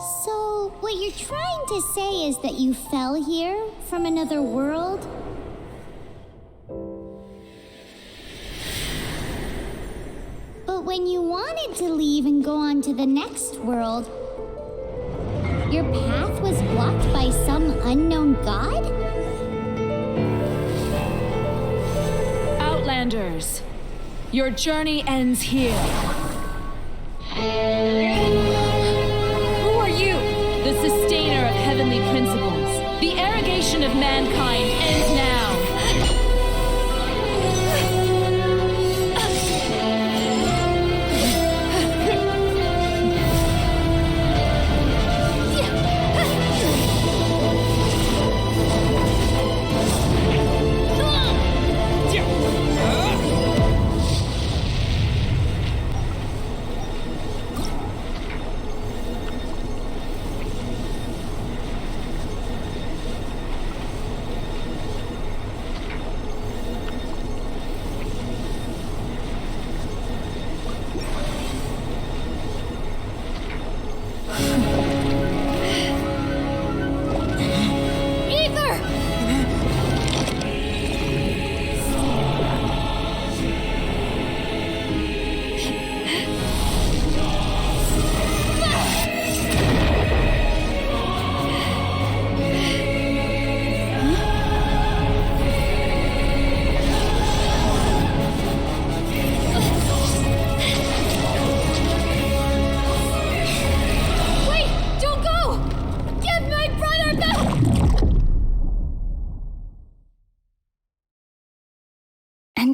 So, what you're trying to say is that you fell here from another world? But when you wanted to leave and go on to the next world, your path was blocked by some unknown god? Outlanders, your journey ends here. Who are you? The sustainer of heavenly principles. The arrogation of mankind ends now.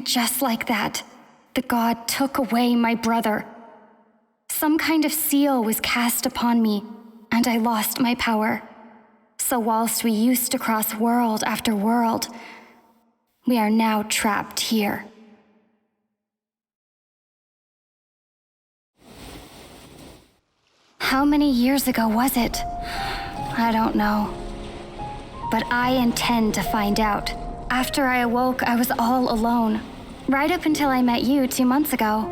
Just like that, the god took away my brother. Some kind of seal was cast upon me, and I lost my power. So whilst we used to cross world after world, we are now trapped here. How many years ago was it? I don't know. But I intend to find out. After I awoke, I was all alone. Right up until I met you 2 months ago.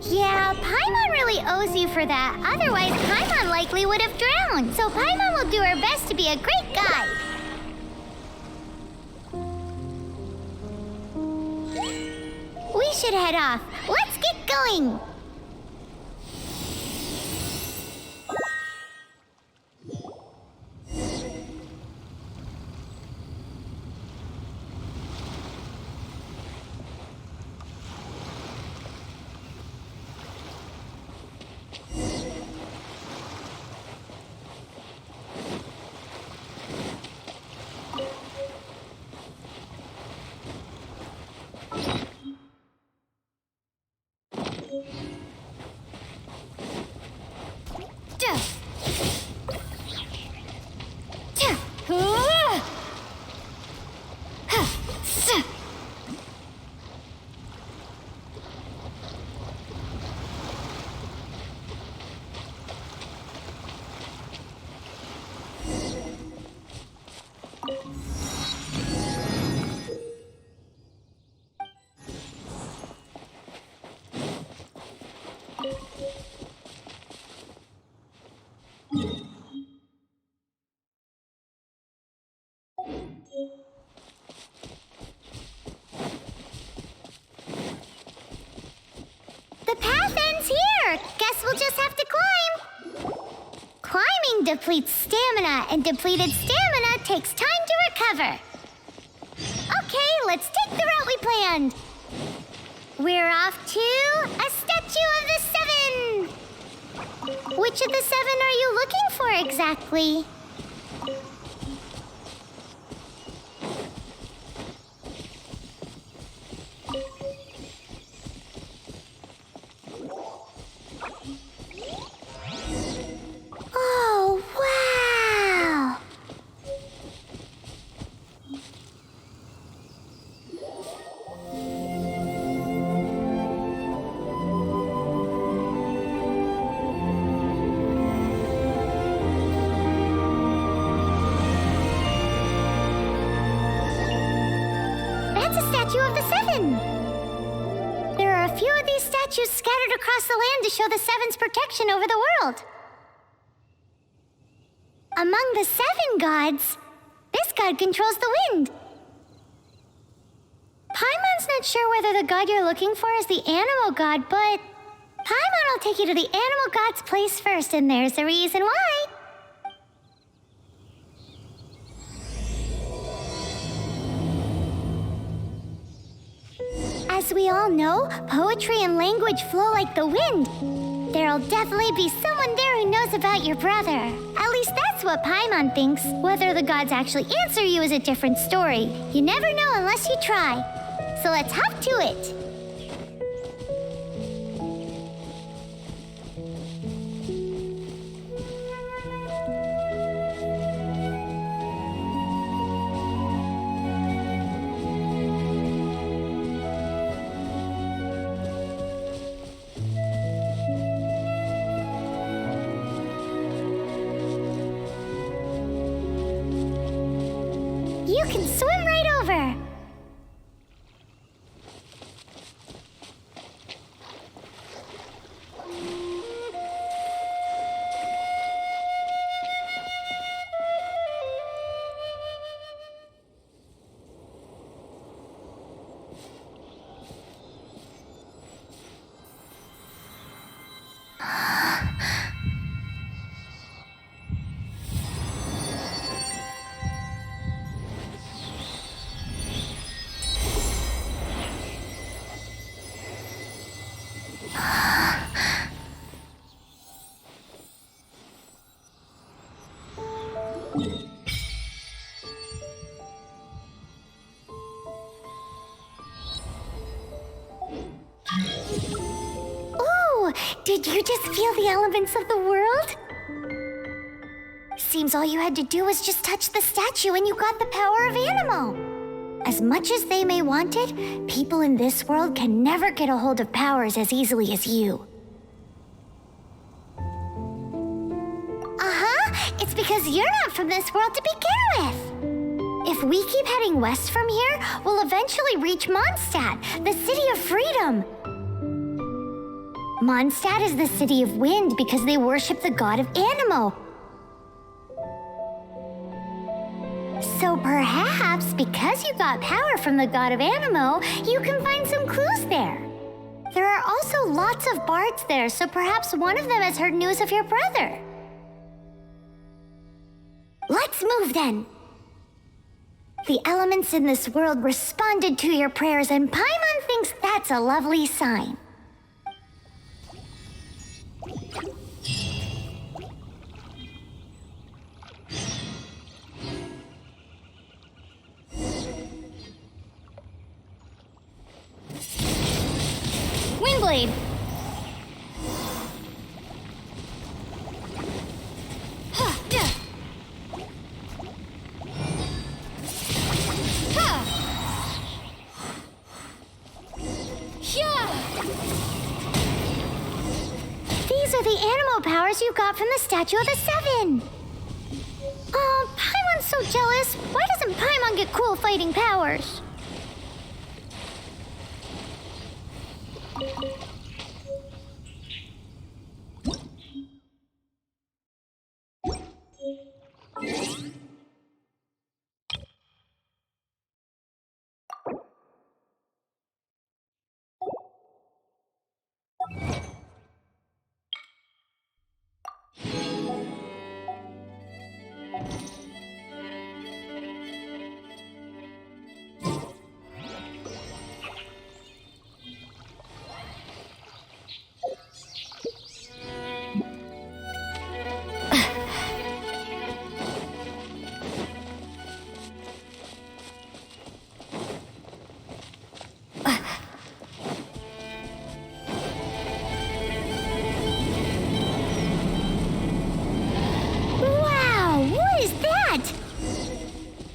Yeah, Paimon really owes you for that. Otherwise, Paimon likely would have drowned. So Paimon will do her best to be a great guide. We should head off. Let's get going. The path ends here. Guess we'll just have to climb. Climbing depletes stamina, and depleted stamina takes time to recover. Okay, let's take the route we planned. We're off to a statue of the Seven. Which of the seven are you looking for exactly? Oh, wow! That's a statue of the Seven. There are a few of these statues scattered across the land to show the Seven's protection over the world. Among the 7 gods, this god controls the wind. Paimon's not sure whether the god you're looking for is the animal god, but Paimon will take you to the animal god's place first, and there's a reason why. As we all know, poetry and language flow like the wind. There'll definitely be someone there who knows about your brother. At least that's what Paimon thinks. Whether the gods actually answer you is a different story. You never know unless you try. So let's hop to it. You can swim right over. Did you just feel the elements of the world? Seems all you had to do was just touch the statue and you got the power of Anemo. As much as they may want it, people in this world can never get a hold of powers as easily as you. It's because you're not from this world to begin with. If we keep heading west from here, we'll eventually reach Mondstadt, the city of freedom. Mondstadt is the city of wind because they worship the god of Anemo. So perhaps, because you got power from the god of Anemo, you can find some clues there. There are also lots of bards there, so perhaps one of them has heard news of your brother. Let's move then. The elements in this world responded to your prayers, and Paimon thinks that's a lovely sign. Windblade! These are the animal powers you got from the Statue of the Seven. Oh, Paimon's so jealous. Why doesn't Paimon get cool fighting powers?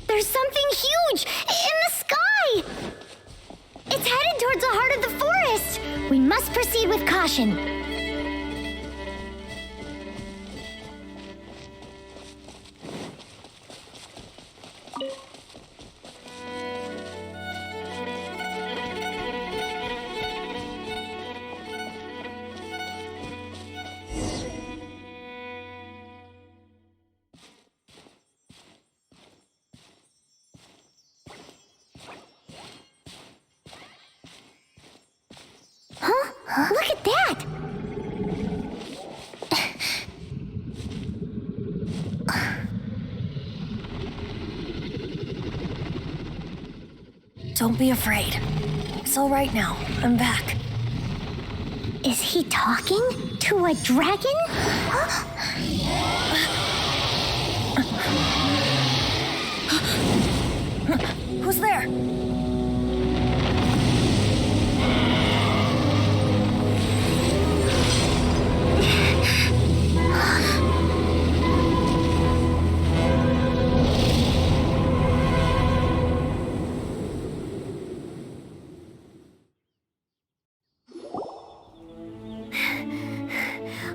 There's something huge in the sky! It's headed towards the heart of the forest! We must proceed with caution. Don't be afraid. It's all right now. I'm back. Is he talking to a dragon? Who's there?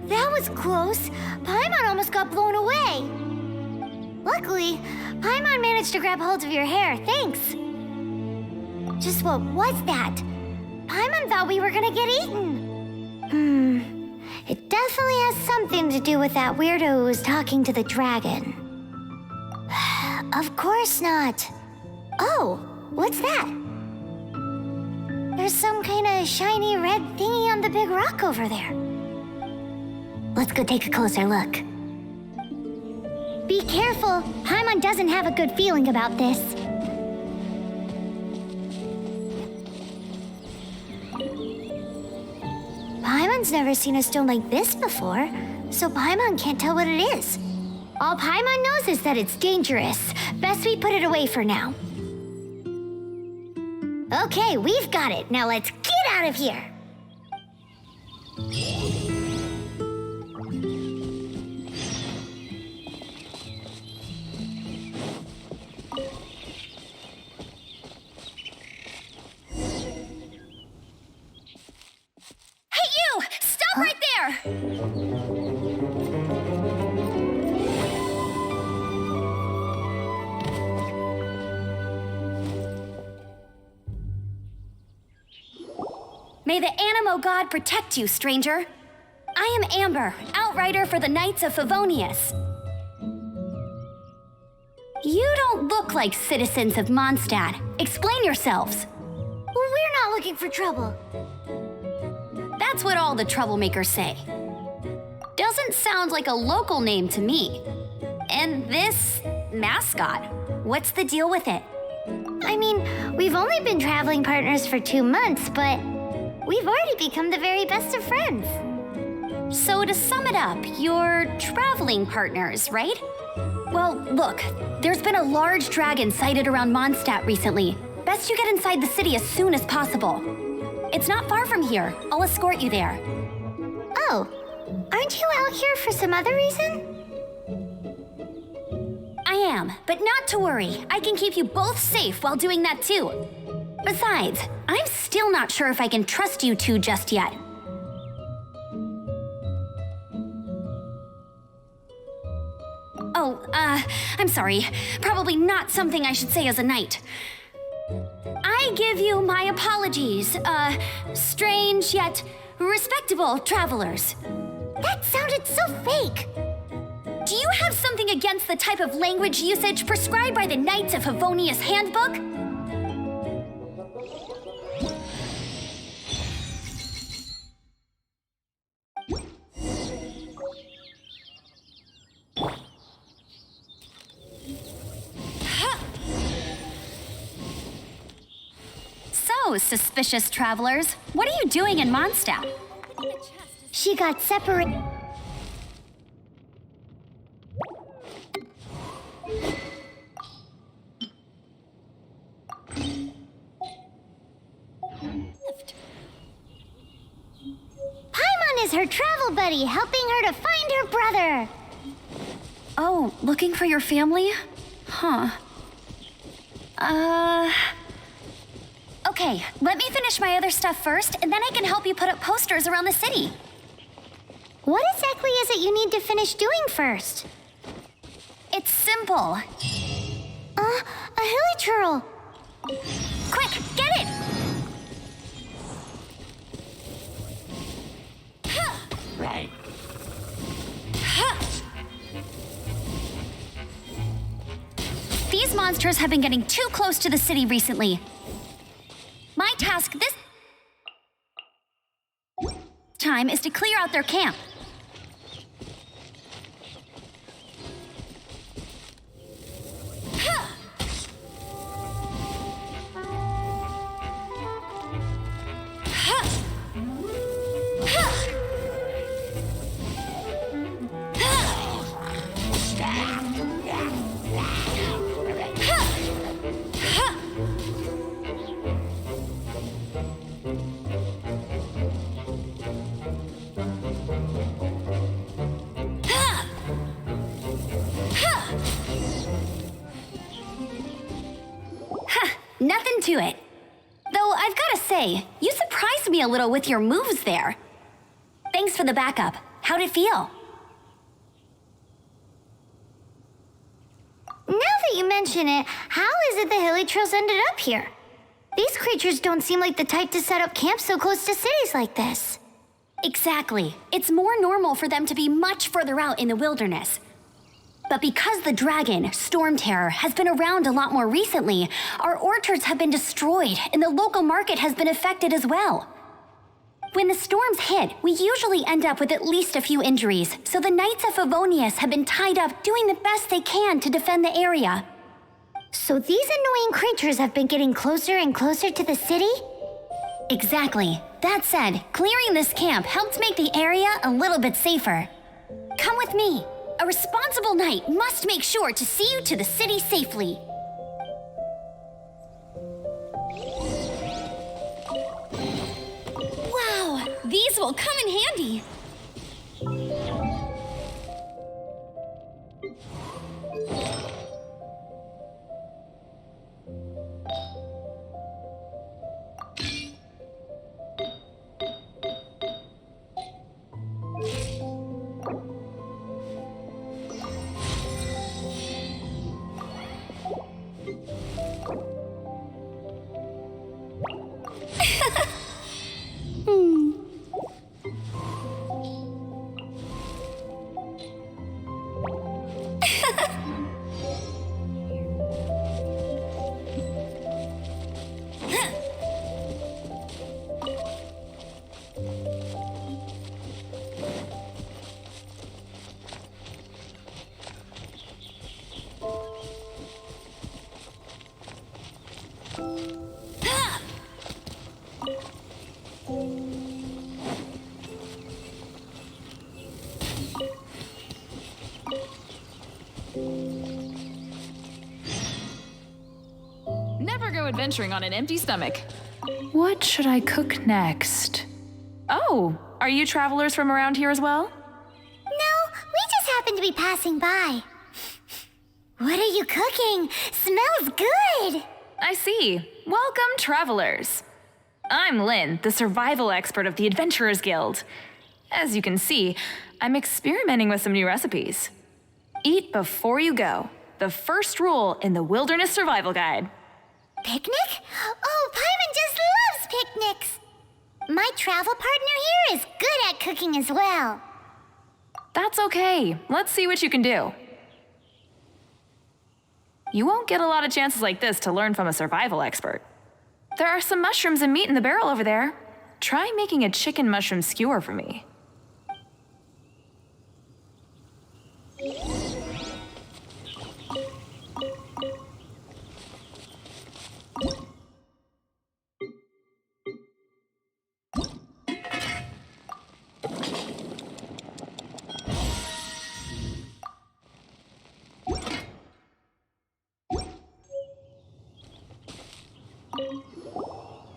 That was close. Paimon almost got blown away. Luckily, Paimon managed to grab hold of your hair. Thanks. Just what was that? Paimon thought we were gonna get eaten. It definitely has something to do with that weirdo who was talking to the dragon. Of course not. Oh, what's that? There's some kind of shiny red thingy on the big rock over there. Let's go take a closer look. Be careful. Paimon doesn't have a good feeling about this. Paimon's never seen a stone like this before, so Paimon can't tell what it is. All Paimon knows is that it's dangerous. Best we put it away for now. Okay, we've got it. Now let's get out of here. Hey, you! Stop right there! May the Animo God protect you, stranger. I am Amber, outrider for the Knights of Favonius. You don't look like citizens of Mondstadt. Explain yourselves. We're not looking for trouble. That's what all the troublemakers say. Doesn't sound like a local name to me. And this mascot, what's the deal with it? I mean, we've only been traveling partners for 2 months, but we've already become the very best of friends. So to sum it up, you're traveling partners, right? Well, look, there's been a large dragon sighted around Mondstadt recently. Best you get inside the city as soon as possible. It's not far from here. I'll escort you there. Oh, aren't you out here for some other reason? I am, but not to worry. I can keep you both safe while doing that too. Besides, I'm still not sure if I can trust you two just yet. Oh, I'm sorry. Probably not something I should say as a knight. I give you my apologies, strange yet respectable travelers. That sounded so fake. Do you have something against the type of language usage prescribed by the Knights of Favonius Handbook? So, suspicious travelers, what are you doing in Mondstadt? She got separated. Paimon is her travel buddy, helping her to find her brother. Oh, looking for your family? Huh. Okay, let me finish my other stuff first, and then I can help you put up posters around the city. What exactly is it you need to finish doing first? It's simple. A hilly churl. Quick, get it! Right. These monsters have been getting too close to the city recently. My task this time is to clear out their camp. into it. Though I've gotta say, you surprised me a little with your moves there. Thanks for the backup. How'd it feel? Now that you mention it, how is it the Hilly Trails ended up here? These creatures don't seem like the type to set up camp so close to cities like this. Exactly. It's more normal for them to be much further out in the wilderness. But because the dragon, Storm Terror, has been around a lot more recently, our orchards have been destroyed and the local market has been affected as well. When the storms hit, we usually end up with at least a few injuries, so the Knights of Favonius have been tied up doing the best they can to defend the area. So these annoying creatures have been getting closer and closer to the city? Exactly. That said, clearing this camp helped make the area a little bit safer. Come with me. A responsible knight must make sure to see you to the city safely. Wow, these will come in handy. Never go adventuring on an empty stomach. What should I cook next? Oh, are you travelers from around here as well? No, we just happen to be passing by. What are you cooking? Smells good! I see. Welcome, travelers. I'm Lynn, the survival expert of the Adventurers Guild. As you can see, I'm experimenting with some new recipes. Eat before you go. The first rule in the Wilderness Survival Guide. Picnic? Oh, Paimon just loves picnics! My travel partner here is good at cooking as well. That's okay. Let's see what you can do. You won't get a lot of chances like this to learn from a survival expert. There are some mushrooms and meat in the barrel over there. Try making a chicken mushroom skewer for me.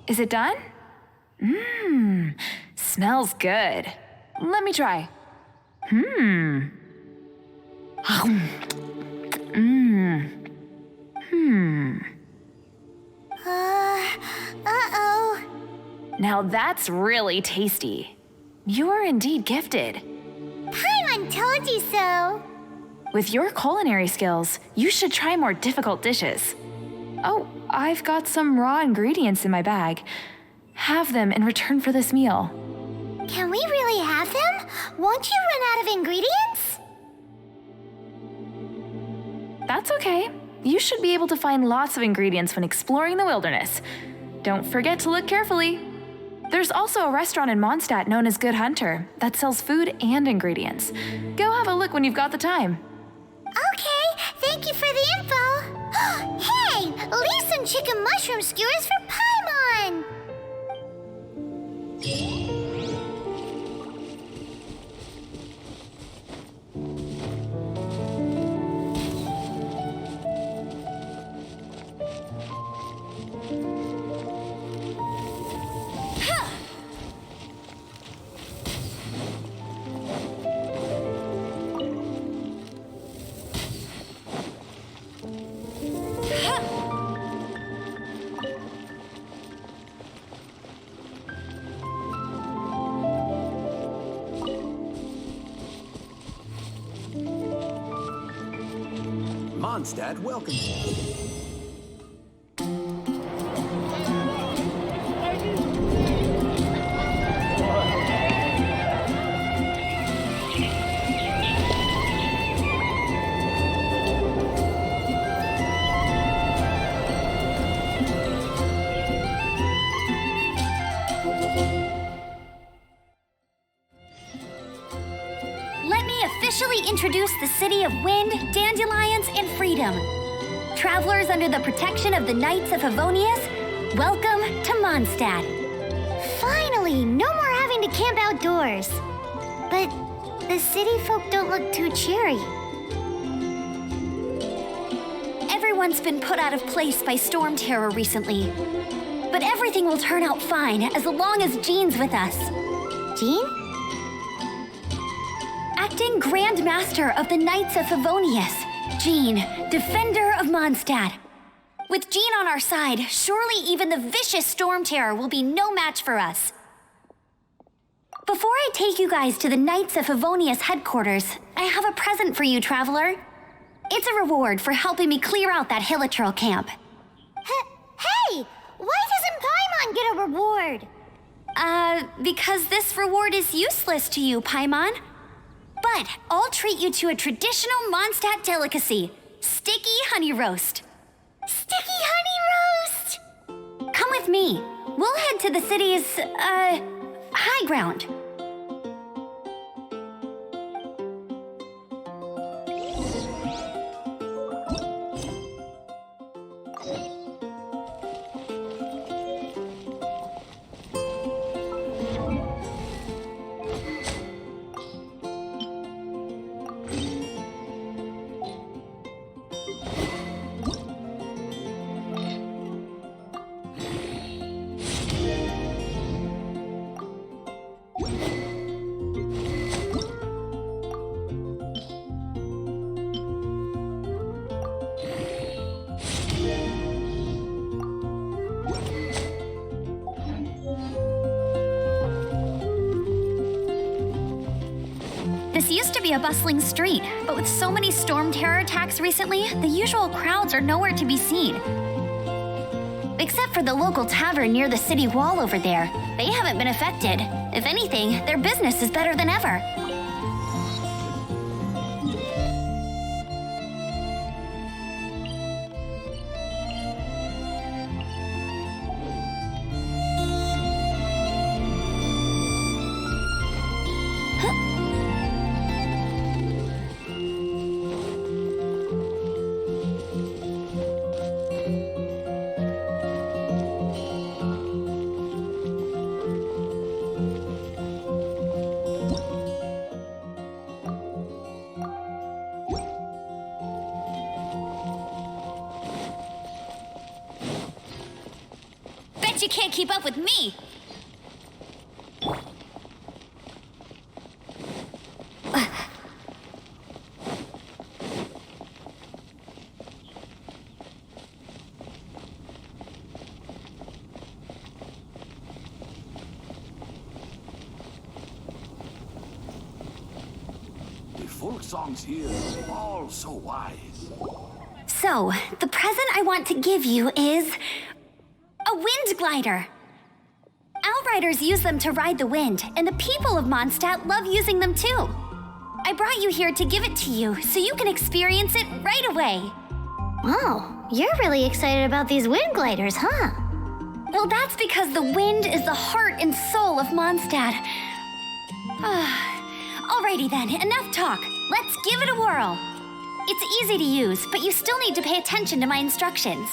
Is it done? Smells good. Let me try. Uh-oh. Now that's really tasty. You're indeed gifted. Paimon told you so. With your culinary skills, you should try more difficult dishes. Oh, I've got some raw ingredients in my bag. Have them in return for this meal. Can we really have them? Won't you run out of ingredients? That's okay. You should be able to find lots of ingredients when exploring the wilderness. Don't forget to look carefully. There's also a restaurant in Mondstadt known as Good Hunter that sells food and ingredients. Go have a look when you've got the time. Okay, thank you for the info. Hey, leave some chicken mushroom skewers for Paimon. Mondstadt welcomes you. Let me officially introduce the city of wind, dandelions, and freedom. Travelers under the protection of the Knights of Favonius, welcome to Mondstadt. Finally, no more having to camp outdoors. But the city folk don't look too cheery. Everyone's been put out of place by storm terror recently. But everything will turn out fine as long as Jean's with us. Jean? Acting Grand Master of the Knights of Favonius, Jean, Defender of Mondstadt. With Jean on our side, surely even the vicious storm terror will be no match for us. Before I take you guys to the Knights of Favonius headquarters, I have a present for you, Traveler. It's a reward for helping me clear out that Hilitril camp. Hey! Why doesn't Paimon get a reward? Because this reward is useless to you, Paimon. But I'll treat you to a traditional Mondstadt delicacy, sticky honey roast. Sticky honey roast! Come with me. We'll head to the city's, high ground. This used to be a bustling street, but with so many storm terror attacks recently, the usual crowds are nowhere to be seen. Except for the local tavern near the city wall over there. They haven't been affected. If anything, their business is better than ever. You can't keep up with me. The folk songs here are all so wise. So, the present I want to give you is a wind glider. Outriders use them to ride the wind, and the people of Mondstadt love using them too. I brought you here to give it to you so you can experience it right away. Oh, you're really excited about these wind gliders, huh? Well, that's because the wind is the heart and soul of Mondstadt. Alrighty then, enough talk. Let's give it a whirl. It's easy to use, but you still need to pay attention to my instructions.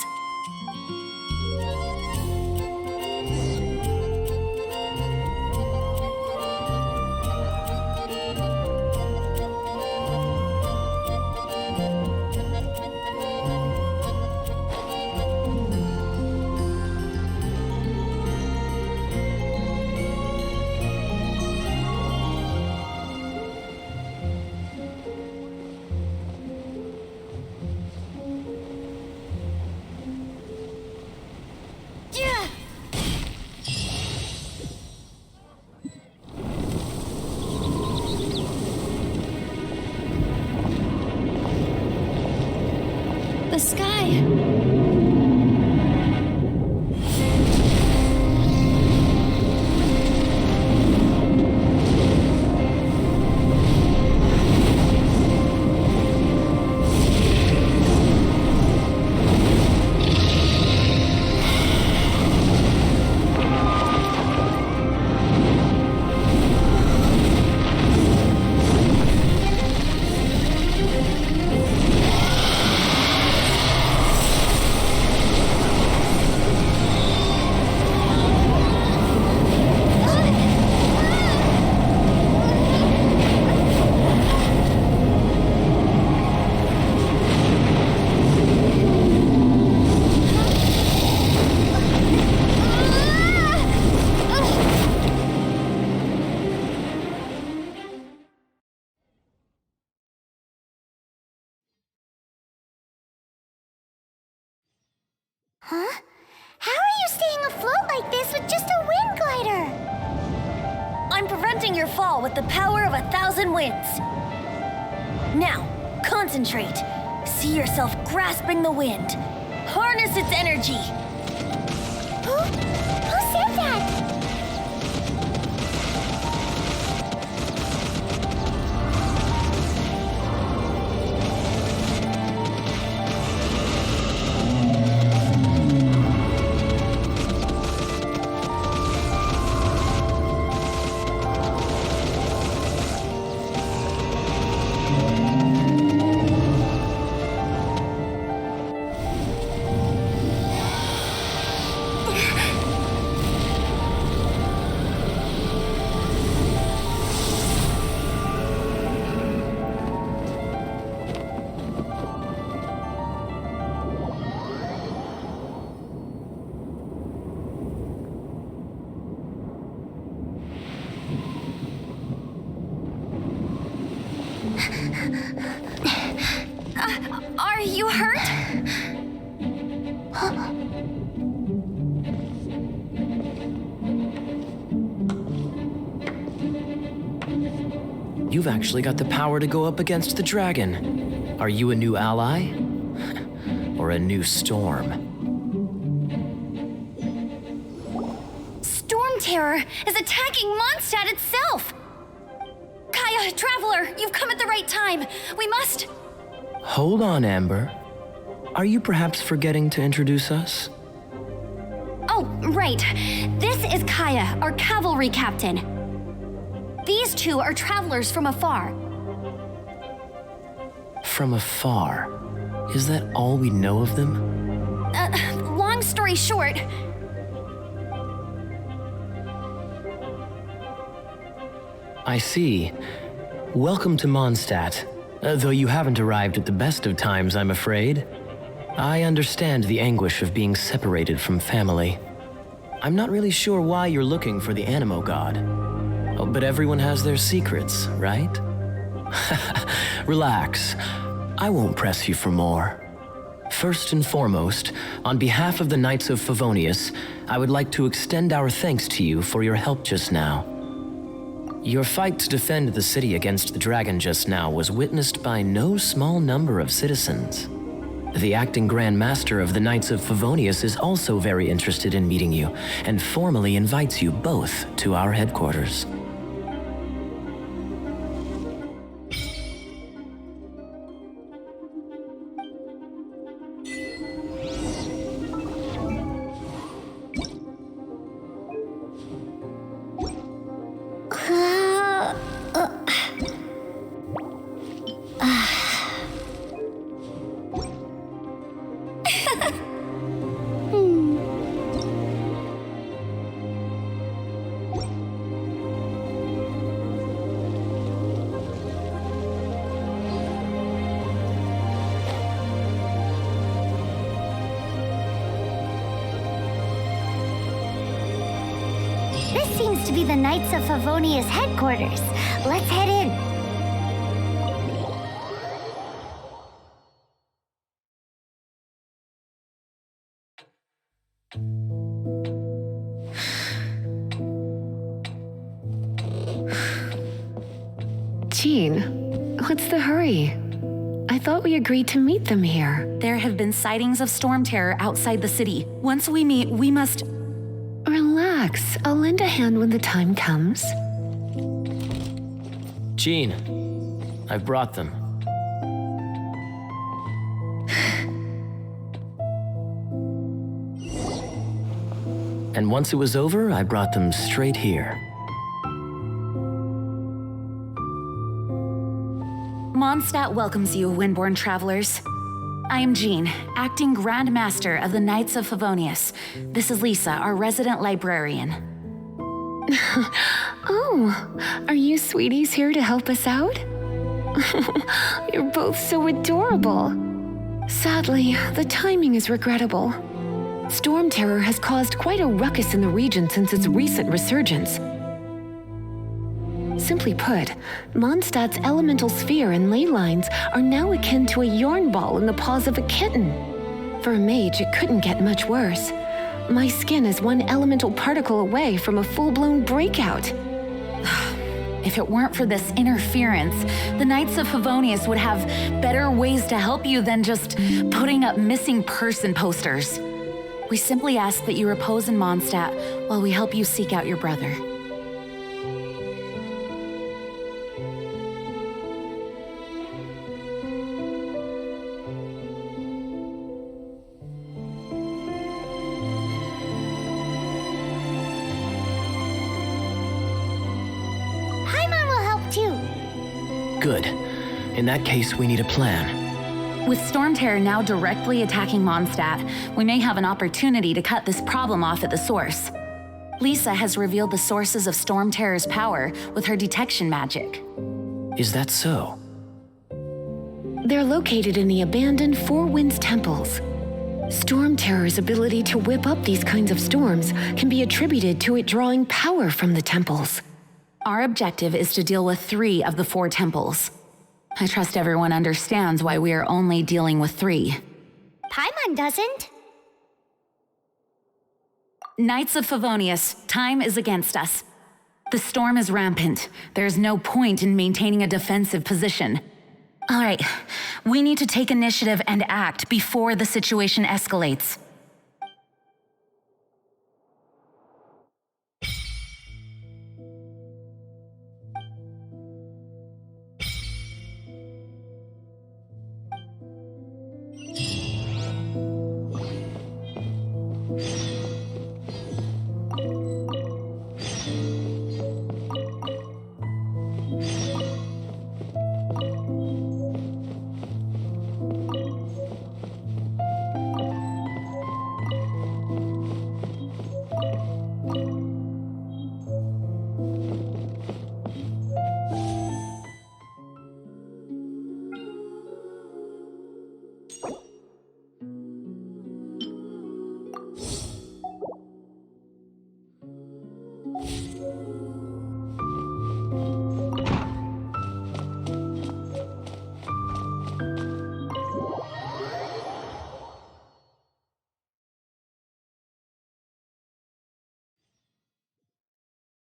The sky. Huh? How are you staying afloat like this with just a wind glider? I'm preventing your fall with the power of 1,000 winds. Now, concentrate. See yourself grasping the wind. Harness its energy. Who said that? Are you hurt? You've actually got the power to go up against the dragon. Are you a new ally? Or a new storm? Storm Terror is attacking Mondstadt itself! Kaya, Traveler, you've come at the right time. We must... Hold on, Amber. Are you perhaps forgetting to introduce us? Oh, right. This is Kaya, our cavalry captain. These two are travelers from afar. From afar? Is that all we know of them? Long story short... I see. Welcome to Mondstadt. Though you haven't arrived at the best of times, I'm afraid. I understand the anguish of being separated from family. I'm not really sure why you're looking for the Animo God. Oh, but everyone has their secrets, right? Relax. I won't press you for more. First and foremost, on behalf of the Knights of Favonius, I would like to extend our thanks to you for your help just now. Your fight to defend the city against the dragon just now was witnessed by no small number of citizens. The acting Grand Master of the Knights of Favonius is also very interested in meeting you, and formally invites you both to our headquarters. This seems to be the Knights of Favonius headquarters. Let's head in. Jean, what's the hurry? I thought we agreed to meet them here. There have been sightings of storm terror outside the city. Once we meet, we must... Relax. I'll lend a hand when the time comes. Jean, I've brought them. And once it was over, I brought them straight here. Mondstadt welcomes you, Windborn travelers. I am Jean, acting Grand Master of the Knights of Favonius. This is Lisa, our resident librarian. Oh, are you sweeties here to help us out? You're both so adorable. Sadly, the timing is regrettable. Storm terror has caused quite a ruckus in the region since its recent resurgence. Simply put, Mondstadt's elemental sphere and ley lines are now akin to a yarn ball in the paws of a kitten. For a mage, it couldn't get much worse. My skin is one elemental particle away from a full-blown breakout. If it weren't for this interference, the Knights of Favonius would have better ways to help you than just putting up missing person posters. We simply ask that you repose in Mondstadt while we help you seek out your brother. Paimon will help too. Good. In that case, we need a plan. With Storm Terror now directly attacking Mondstadt, we may have an opportunity to cut this problem off at the source. Lisa has revealed the sources of Storm Terror's power with her detection magic. Is that so? They're located in the abandoned Four Winds temples. Storm Terror's ability to whip up these kinds of storms can be attributed to it drawing power from the temples. Our objective is to deal with 3 of the 4 temples. I trust everyone understands why we are only dealing with 3. Paimon doesn't. Knights of Favonius, time is against us. The storm is rampant. There is no point in maintaining a defensive position. All right, we need to take initiative and act before the situation escalates.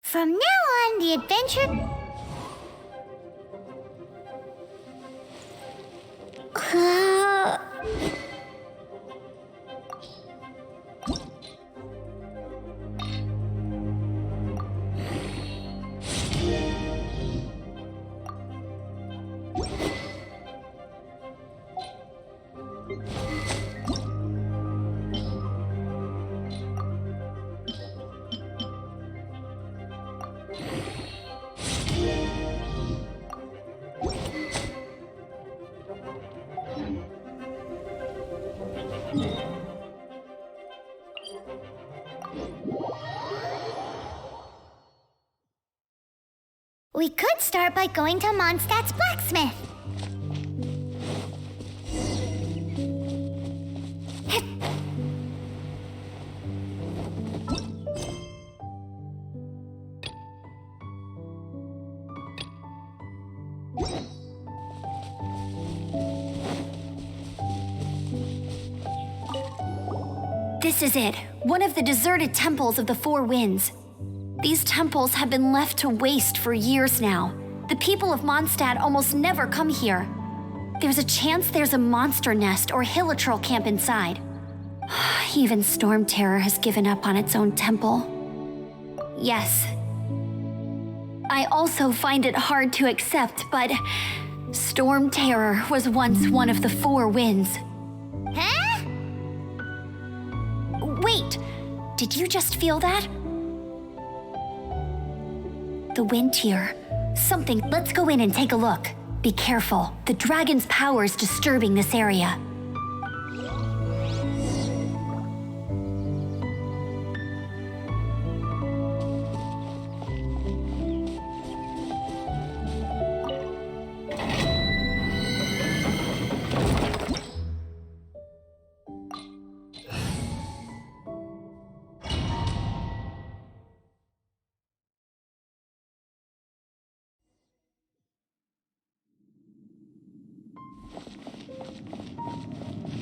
From now on, the adventure... We could start by going to Mondstadt's blacksmith. This is it, one of the deserted temples of the Four Winds. These temples have been left to waste for years now. The people of Mondstadt almost never come here. There's a chance there's a monster nest or hilitrol camp inside. Even Storm Terror has given up on its own temple. Yes. I also find it hard to accept, but Storm Terror was once one of the 4 winds. Huh? Wait, did you just feel that? The wind here. Something. Let's go in and take a look. Be careful. The dragon's power is disturbing this area.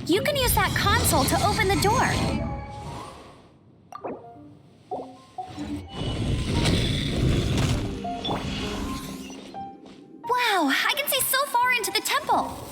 You can use that console to open the door. Wow, I can see so far into the temple.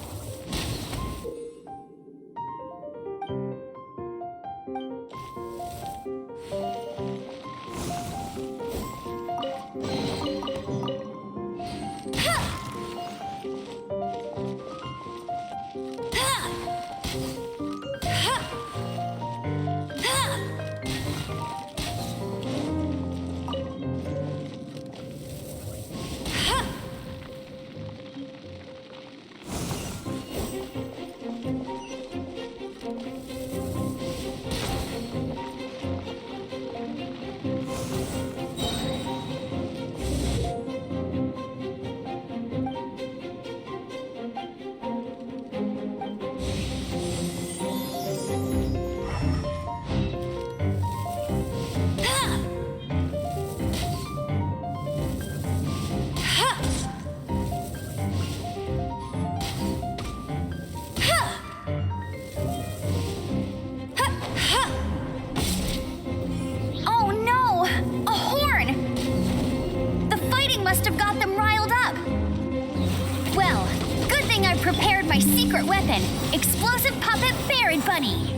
Prepared my secret weapon, explosive puppet Berry Bunny.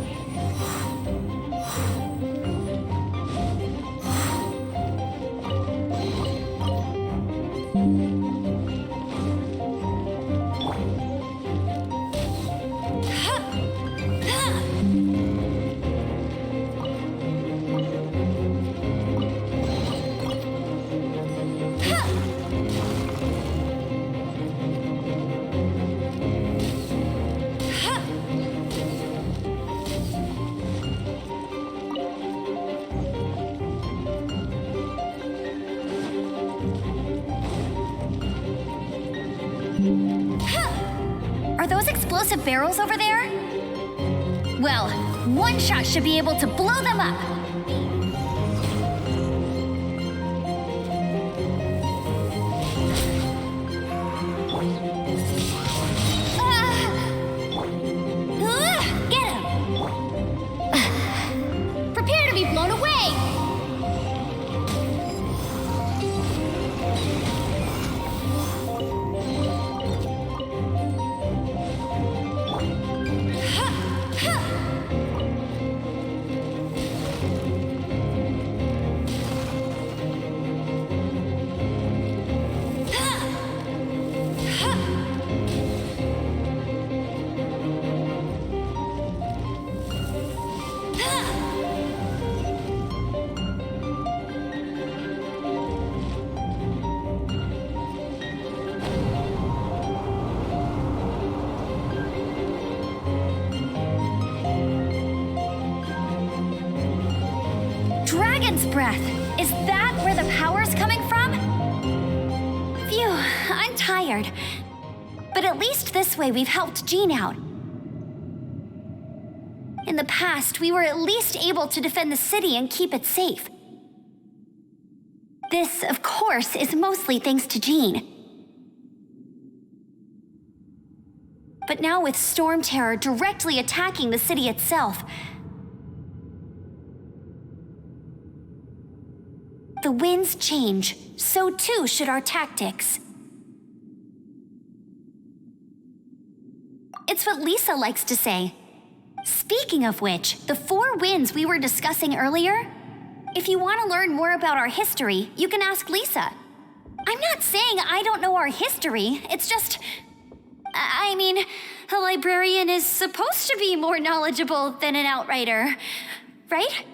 Are those explosive barrels over there? Well, one shot should be able to blow them up. Get him! Prepare to be blown away! Breath. Is that where the power's coming from? Phew, I'm tired. But at least this way we've helped Jean out. In the past, we were at least able to defend the city and keep it safe. This, of course, is mostly thanks to Jean. But now with Storm Terror directly attacking the city itself, the winds change, so too should our tactics. what Lisa likes to say. Speaking of which, the 4 winds we were discussing earlier, if you want to learn more about our history, you can ask Lisa. I'm not saying I don't know our history, it's just... I mean, a librarian is supposed to be more knowledgeable than an outrider, right?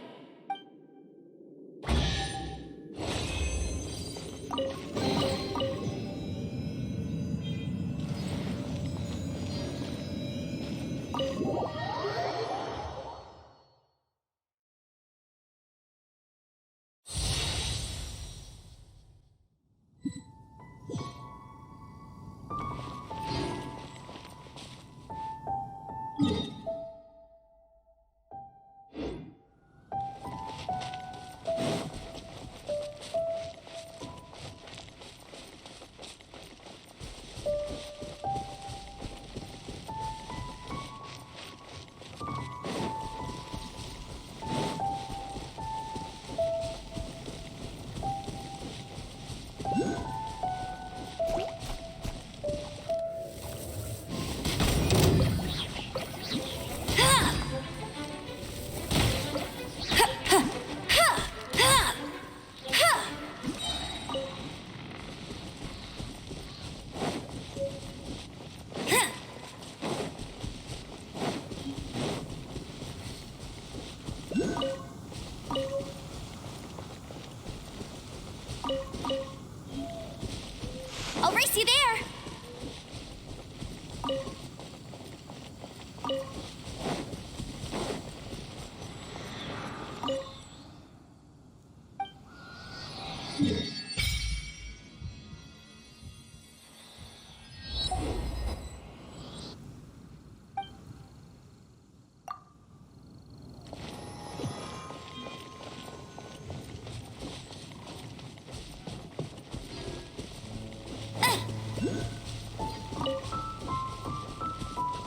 I'll race you there!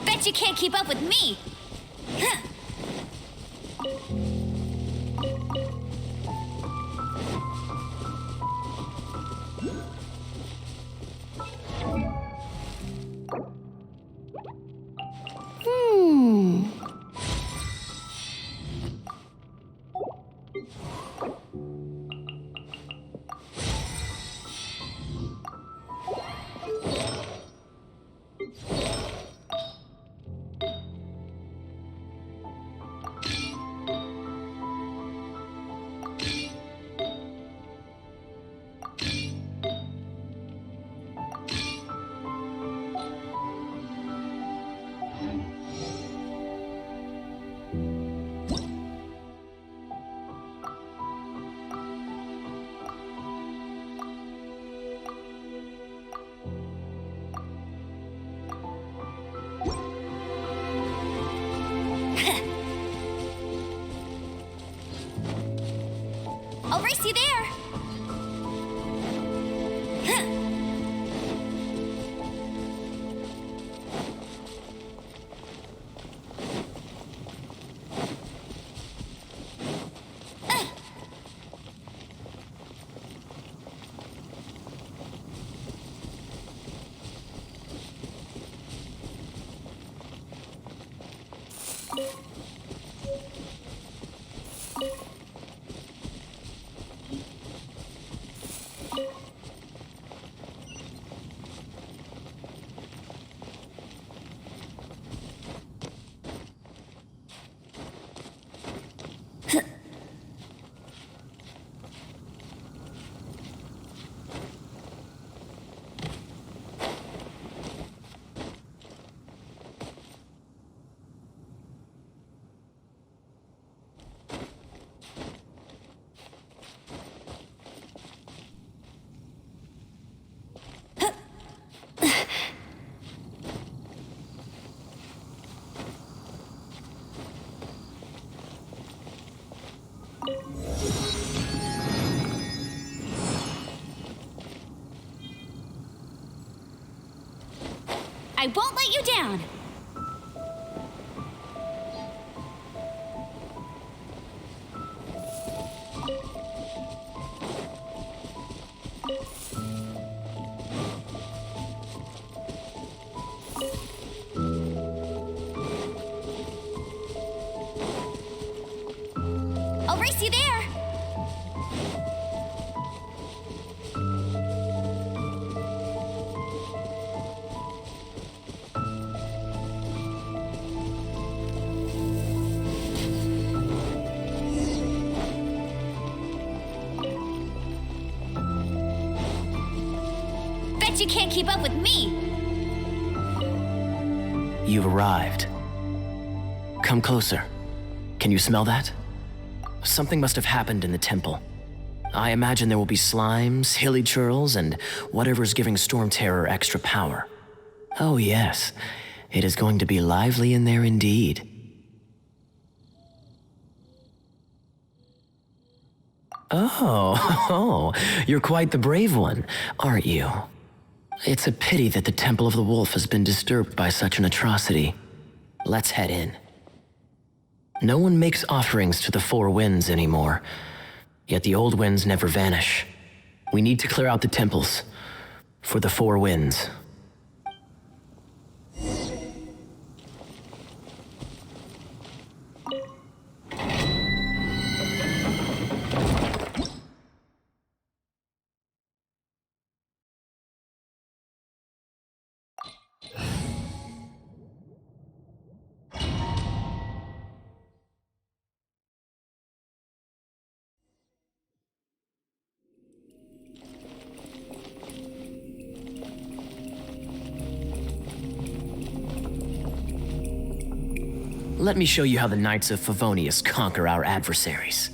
Bet you can't keep up with me! Huh. I'll race you there! I won't let you down! Pricey there! Bet you can't keep up with me! You've arrived. Come closer. Can you smell that? Something must have happened in the temple. I imagine there will be slimes, hilly churls, and whatever's giving Storm Terror extra power. Oh yes, it is going to be lively in there indeed. Oh, you're quite the brave one, aren't you? It's a pity that the Temple of the Wolf has been disturbed by such an atrocity. Let's head in. No one makes offerings to the Four Winds anymore, yet the old winds never vanish. We need to clear out the temples for the Four Winds. Let me show you how the Knights of Favonius conquer our adversaries.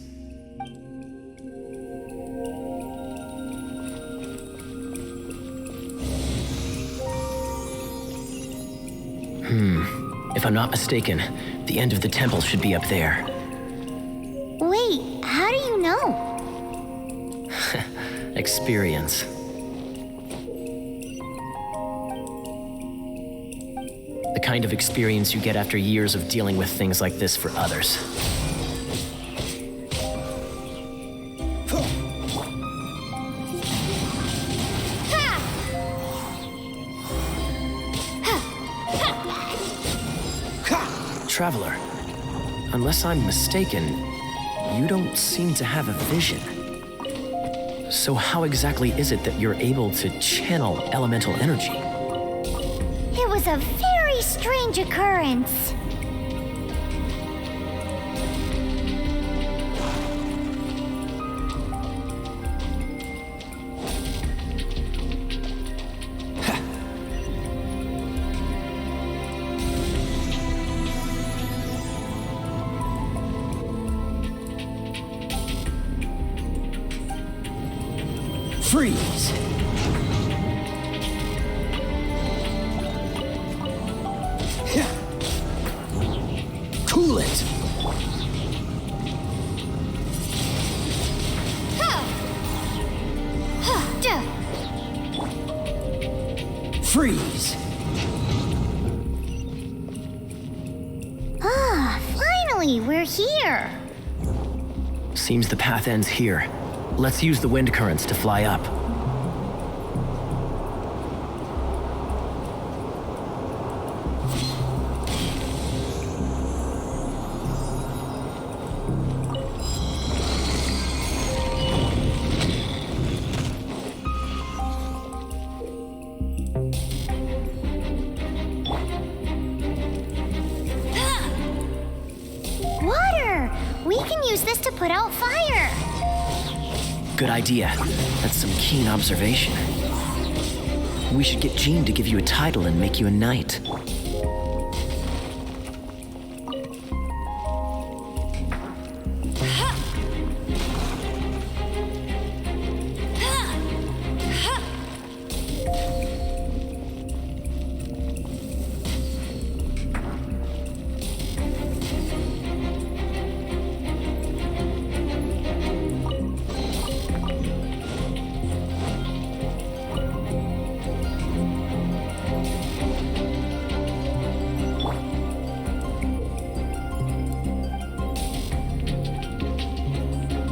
If I'm not mistaken, the end of the temple should be up there. Wait, how do you know? Experience. The kind of experience you get after years of dealing with things like this for others. Traveler, unless I'm mistaken, you don't seem to have a vision. So how exactly is it that you're able to channel elemental energy? It was a very strange occurrence. Freeze! Cool it! Freeze! Ah, finally, we're here. Seems the path ends here. Let's use the wind currents to fly up. Water! We can use this to put out fire. Good idea. That's some keen observation. We should get Jean to give you a title and make you a knight.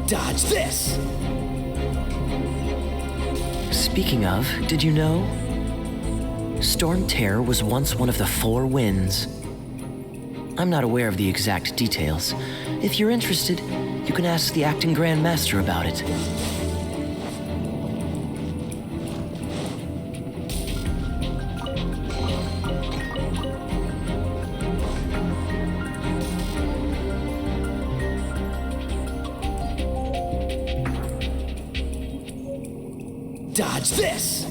Dodge this! Speaking of, did you know? Storm Terror was once one of the Four Winds. I'm not aware of the exact details. If you're interested, you can ask the acting Grand Master about it. Dodge this!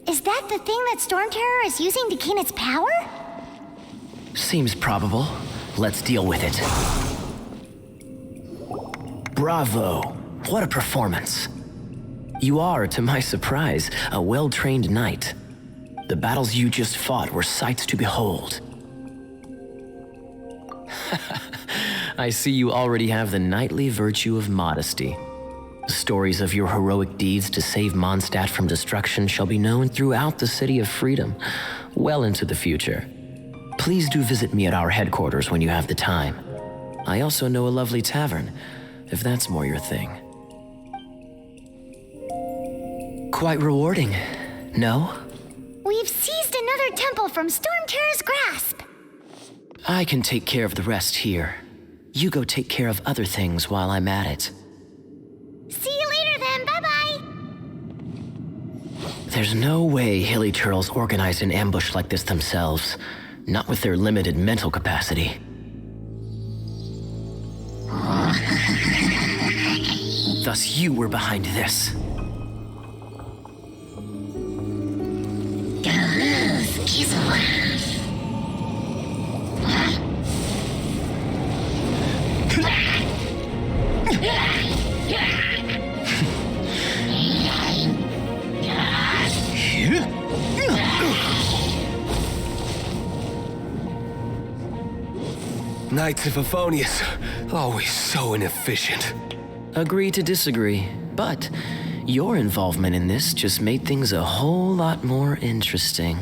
Is that the thing that Storm Terror is using to gain its power? Seems probable. Let's deal with it. Bravo! What a performance. You are, to my surprise, a well-trained knight. The battles you just fought were sights to behold. I see you already have the knightly virtue of modesty. Stories of your heroic deeds to save Mondstadt from destruction shall be known throughout the City of Freedom, well into the future. Please do visit me at our headquarters when you have the time. I also know a lovely tavern, if that's more your thing. Quite rewarding, no? We've seized another temple from Storm Terror's grasp. I can take care of the rest here. You go take care of other things while I'm at it. See you later then, bye-bye. There's no way Hilly Turtles organized an ambush like this themselves, not with their limited mental capacity. Thus you were behind this. Knights of Favonius, always so inefficient. Agree to disagree, but your involvement in this just made things a whole lot more interesting.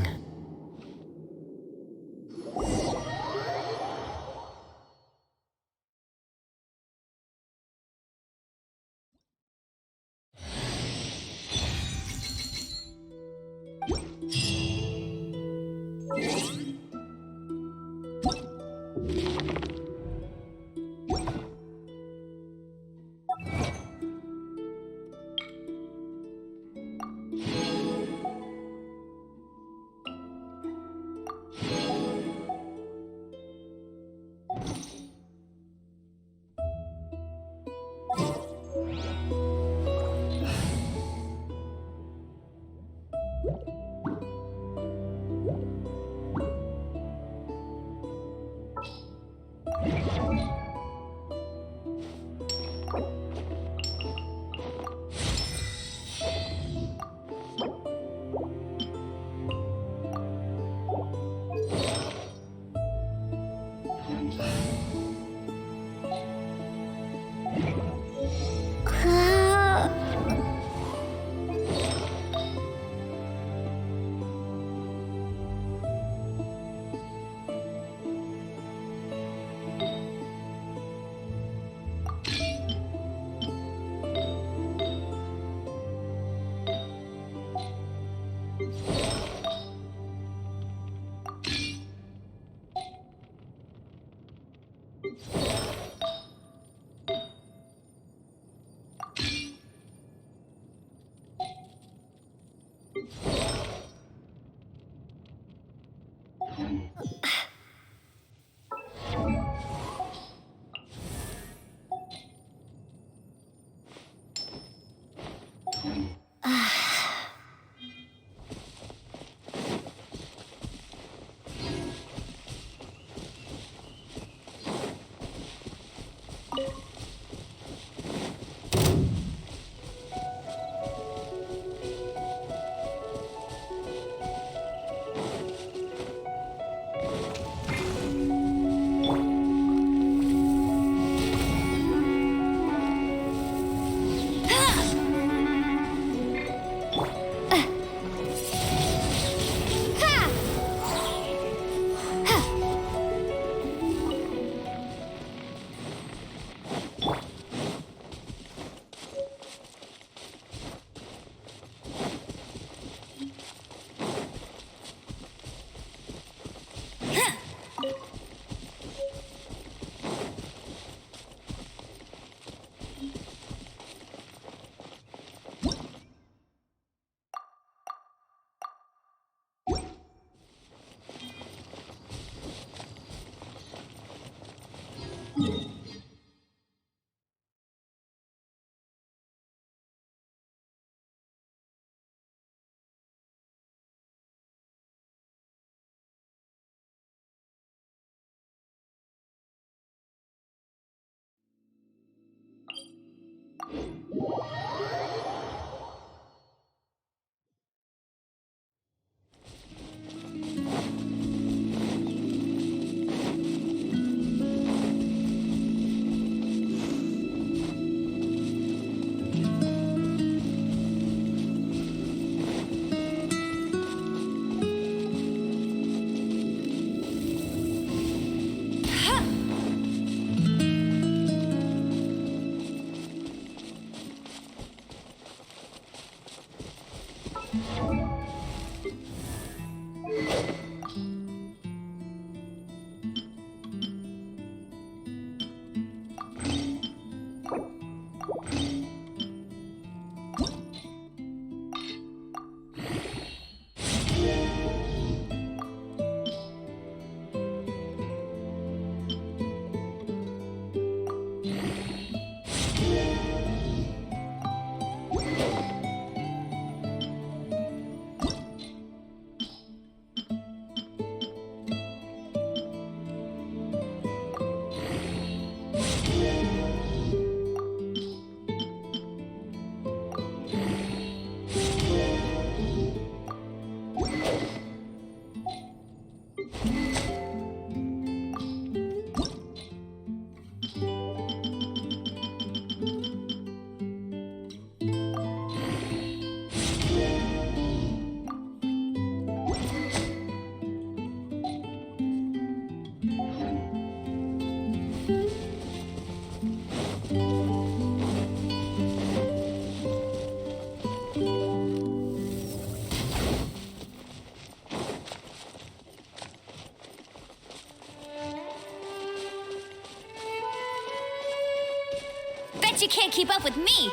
Bet you can't keep up with me!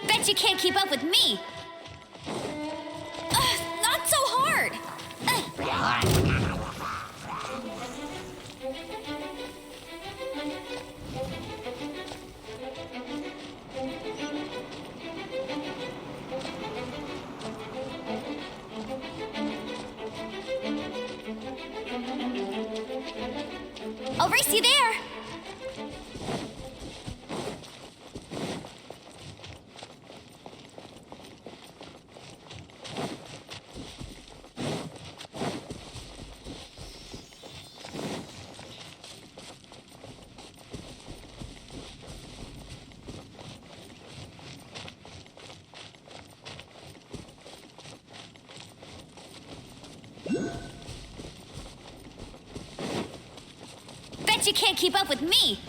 Bet you can't keep up with me! Not so hard! I'll race you there! Bet you can't keep up with me!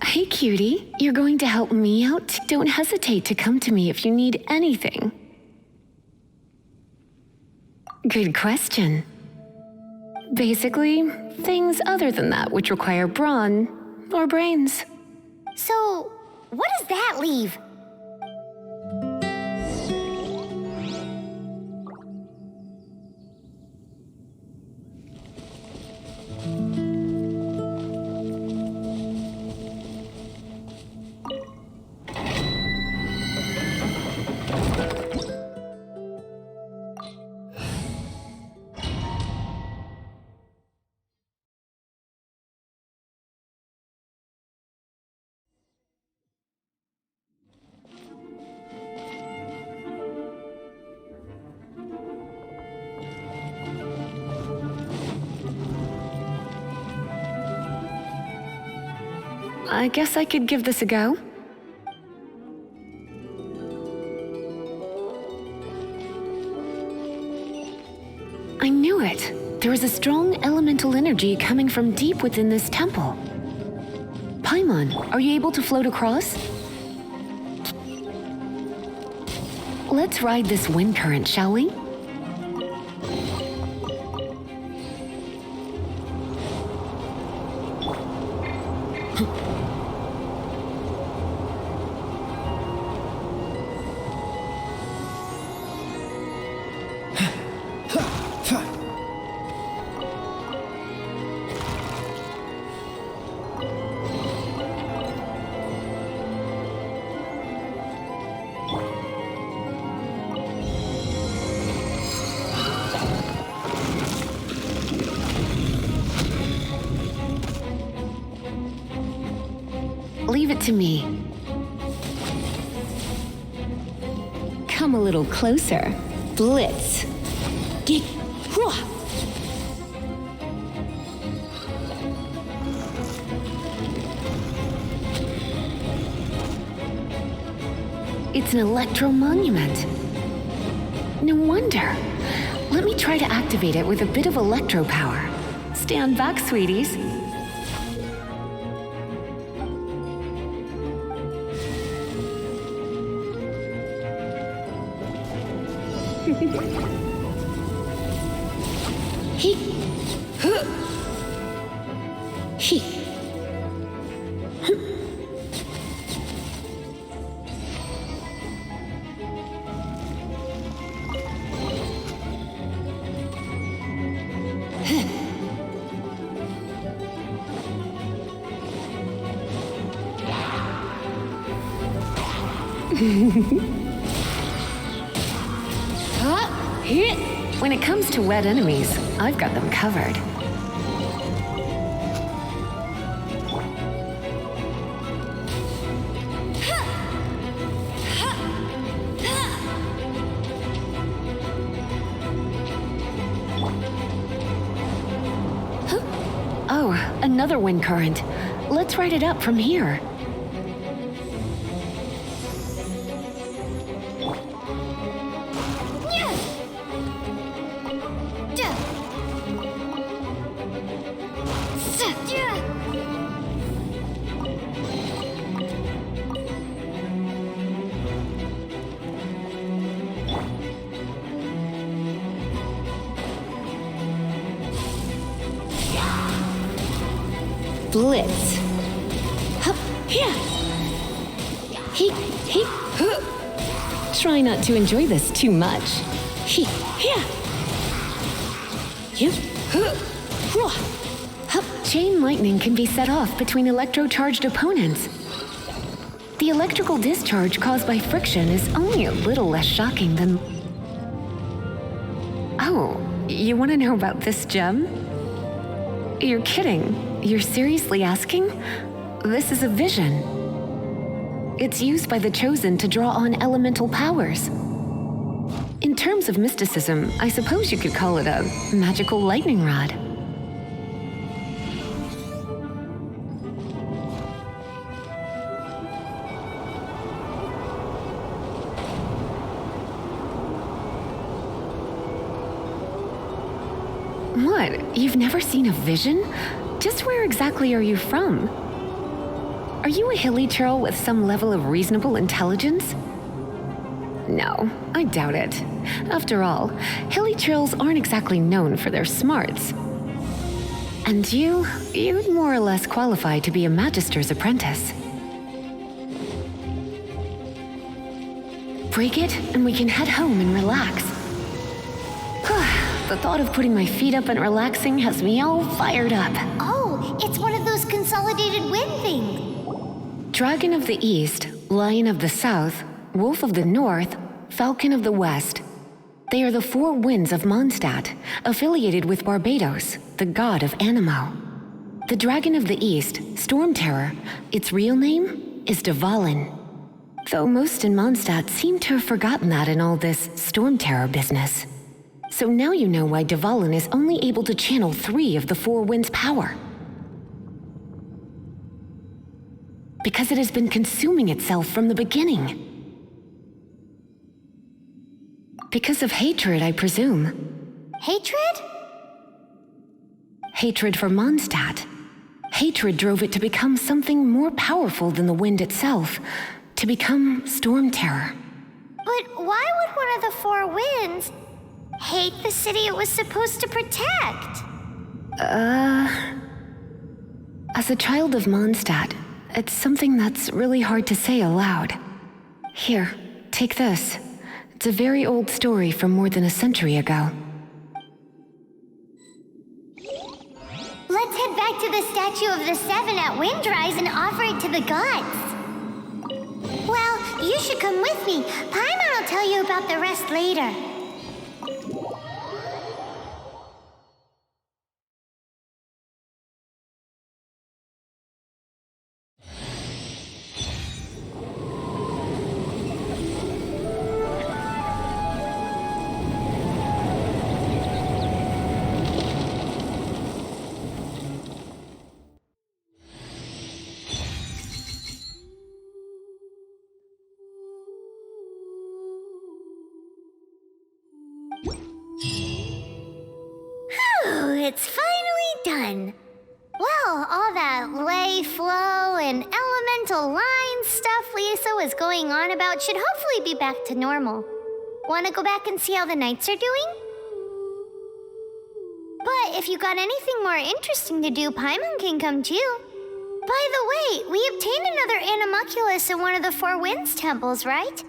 Hey, cutie. You're going to help me out? Don't hesitate to come to me if you need anything. Good question. Basically, things other than that which require brawn or brains. So, what does that leave? I guess I could give this a go. I knew it. There is a strong elemental energy coming from deep within this temple. Paimon, are you able to float across? Let's ride this wind current, shall we? Leave it to me. Come a little closer. Blitz. Get. It's an electro monument. No wonder. Let me try to activate it with a bit of electro power. Stand back, sweeties. He. He. When it comes to wet enemies, I've got them covered. Oh, another wind current. Let's ride it up from here. Blitz. Hup, here. He, huh. Try not to enjoy this too much. He, here. You, huh. Hup. Chain lightning can be set off between electro-charged opponents. The electrical discharge caused by friction is only a little less shocking than... Oh, you want to know about this gem? You're kidding. You're seriously asking? This is a vision. It's used by the Chosen to draw on elemental powers. In terms of mysticism, I suppose you could call it a magical lightning rod. What? You've never seen a vision? Just where exactly are you from? Are you a hilly churl with some level of reasonable intelligence? No, I doubt it. After all, hilly churls aren't exactly known for their smarts. And you'd more or less qualify to be a magister's apprentice. Break it, and we can head home and relax. The thought of putting my feet up and relaxing has me all fired up. Oh, it's one of those consolidated wind things. Dragon of the East, Lion of the South, Wolf of the North, Falcon of the West. They are the four winds of Mondstadt, affiliated with Barbados, the god of Anemo. The Dragon of the East, Storm Terror, its real name is Dvalin. Though most in Mondstadt seem to have forgotten that in all this Storm Terror business. So now you know why Dvalin is only able to channel 3 of the 4 winds' power. Because it has been consuming itself from the beginning. Because of hatred, I presume. Hatred? Hatred for Mondstadt. Hatred drove it to become something more powerful than the wind itself, to become Storm Terror. But why would one of the four winds hate the city it was supposed to protect? As a child of Mondstadt, it's something that's really hard to say aloud. Here, take this. It's a very old story from more than a century ago. Let's head back to the statue of the Seven at Windrise and offer it to the gods. Well, you should come with me. Paimon will tell you about the rest later. It's finally done. Well, all that lay, flow, and elemental line stuff Lisa was going on about should hopefully be back to normal. Want to go back and see how the knights are doing? But if you got anything more interesting to do, Paimon can come too. By the way, we obtained another animalculus in one of the Four Winds temples, right?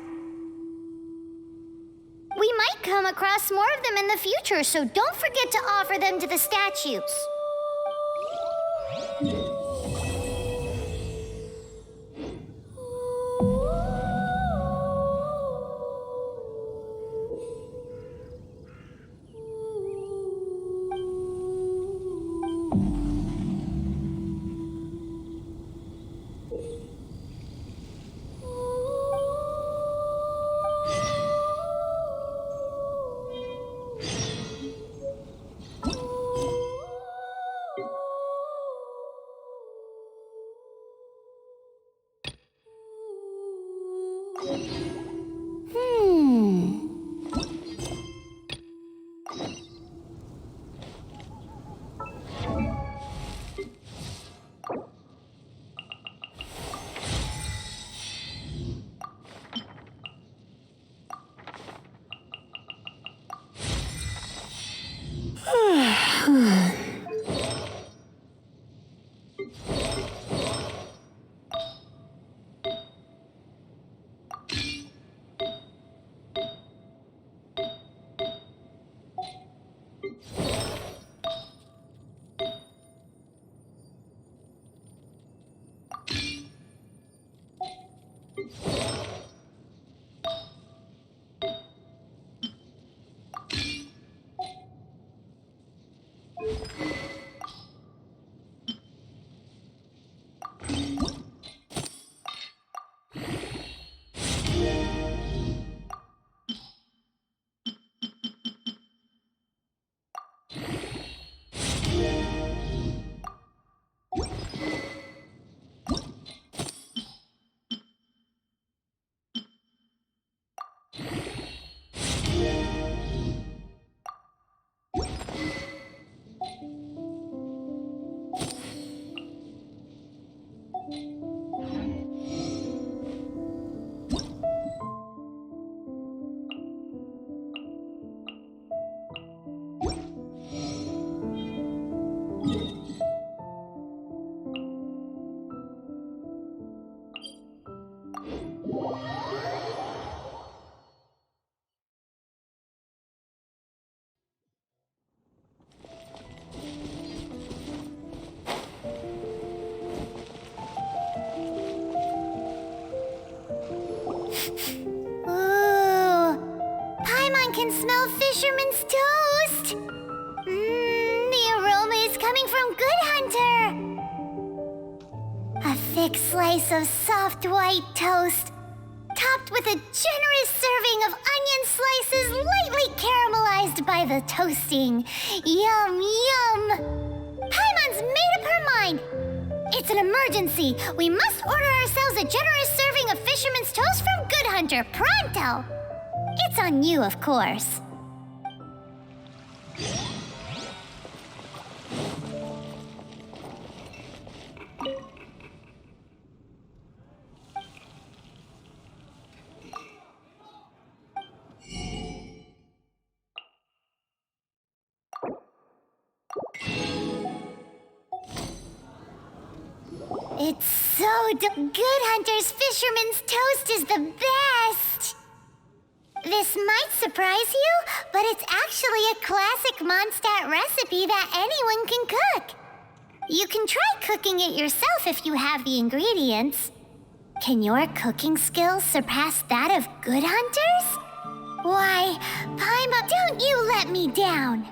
We might come across more of them in the future, so don't forget to offer them to the statues. can smell fisherman's toast! The aroma is coming from Good Hunter! A thick slice of soft white toast, topped with a generous serving of onion slices lightly caramelized by the toasting. Yum, yum! Paimon's made up her mind! It's an emergency. We must order ourselves a generous serving of Fisherman's Toast from Good Hunter, pronto! It's on you, of course. It's so Good Hunter's Fisherman's Toast is the best! This might surprise you, but it's actually a classic Mondstadt recipe that anyone can cook. You can try cooking it yourself if you have the ingredients. Can your cooking skills surpass that of Good Hunter's? Why, Paimon, don't you let me down!